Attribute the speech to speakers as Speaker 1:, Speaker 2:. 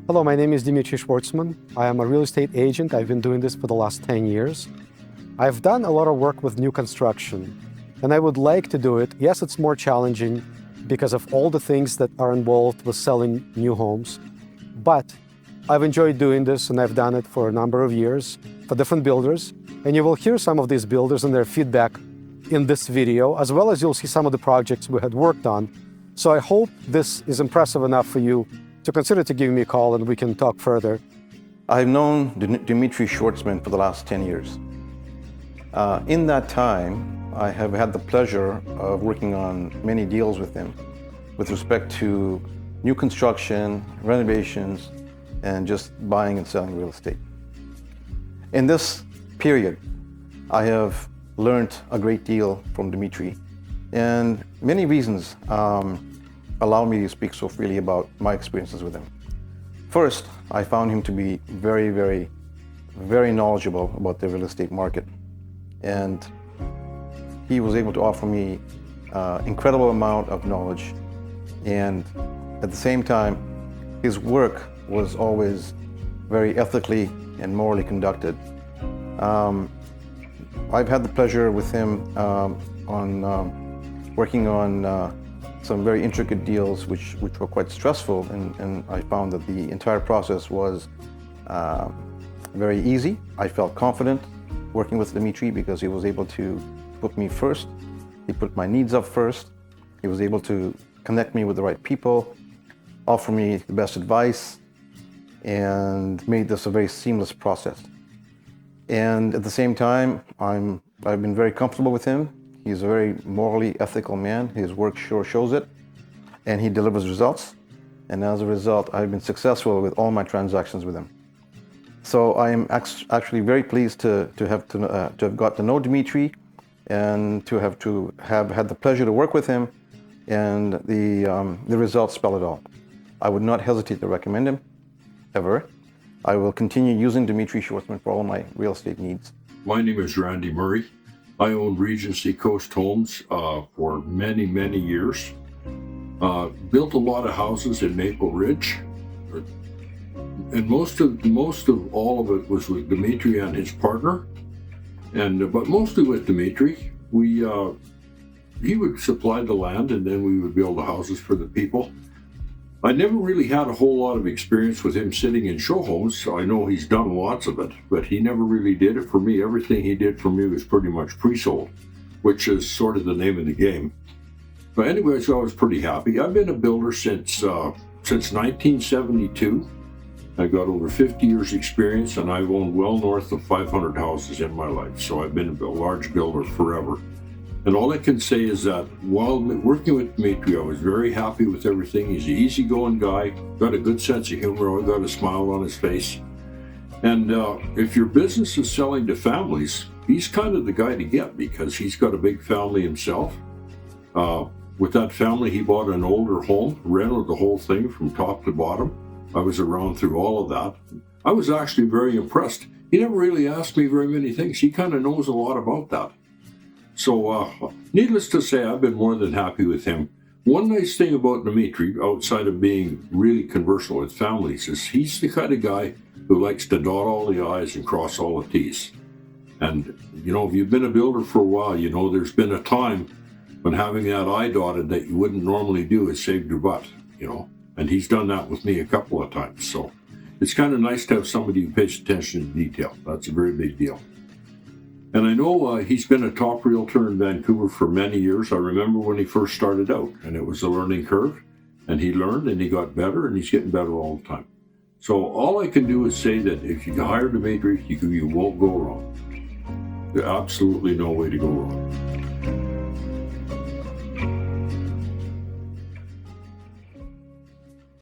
Speaker 1: Hello, my name is Dimitri Schwartzman. I am a real estate agent. I've been doing this for the last 10 years. I've done a lot of work with new construction, and I would like to do it. Yes, it's more challenging because of all the things that are involved with selling new homes, but I've enjoyed doing this, and I've done it for a number of years for different builders. And you will hear some of these builders and their feedback in this video, as well as you'll see some of the projects we had worked on. So I hope this is impressive enough for you to consider to give me a call and we can talk further.
Speaker 2: I've known Dimitri Schwartzman for the last 10 years. In that time, I have had the pleasure of working on many deals with him with respect to new construction, renovations, and just buying and selling real estate. In this period, I have learned a great deal from Dimitri, and many reasons allow me to speak so freely about my experiences with him. First, I found him to be very knowledgeable about the real estate market, and he was able to offer me incredible amount of knowledge, and at the same time, his work was always very ethically and morally conducted. I've had the pleasure with him on working on some very intricate deals which were quite stressful, and I found that the entire process was very easy. I felt confident working with Dimitri because he was able to put me first. He put my needs up first. He was able to connect me with the right people, offer me the best advice, and made this a very seamless process. And at the same time, I've been very comfortable with him. He's a very morally ethical man. His work sure shows it, and he delivers results. And as a result, I've been successful with all my transactions with him. So I am actually very pleased to have got to know Dimitri, and to have had the pleasure to work with him, and the results spell it all. I would not hesitate to recommend him, ever. I will continue using Dimitri Schwartzman for all my real estate needs.
Speaker 3: My name is Randy Murray. I owned Regency Coast Homes for many years. Built a lot of houses in Maple Ridge, and most of all of it was with Dimitri and his partner. But mostly with Dimitri, he would supply the land, and then we would build the houses for the people. I never really had a whole lot of experience with him sitting in show homes, so I know he's done lots of it, but he never really did it for me. Everything he did for me was pretty much pre-sold, which is sort of the name of the game. But anyway, so I was pretty happy. I've been a builder since 1972. I got over 50 years experience, and I've owned well north of 500 houses in my life, so I've been a large builder forever. And all I can say is that while working with Dimitri, I was very happy with everything. He's an easygoing guy, got a good sense of humor, got a smile on his face. And if your business is selling to families, he's kind of the guy to get because he's got a big family himself. With that family, he bought an older home, rented the whole thing from top to bottom. I was around through all of that. I was actually very impressed. He never really asked me very many things. He kind of knows a lot about that. So, needless to say, I've been more than happy with him. One nice thing about Dimitri, outside of being really conversant with families, is he's the kind of guy who likes to dot all the I's and cross all the T's. And, you know, if you've been a builder for a while, you know there's been a time when having that I dotted that you wouldn't normally do has saved your butt, you know. And he's done that with me a couple of times. So it's kind of nice to have somebody who pays attention to detail. That's a very big deal. And I know he's been a top realtor in Vancouver for many years. I remember when he first started out, and it was a learning curve, and he learned and he got better, and he's getting better all the time. So all I can do is say that if you hire Dimitri, you won't go wrong. There's absolutely no way to go wrong.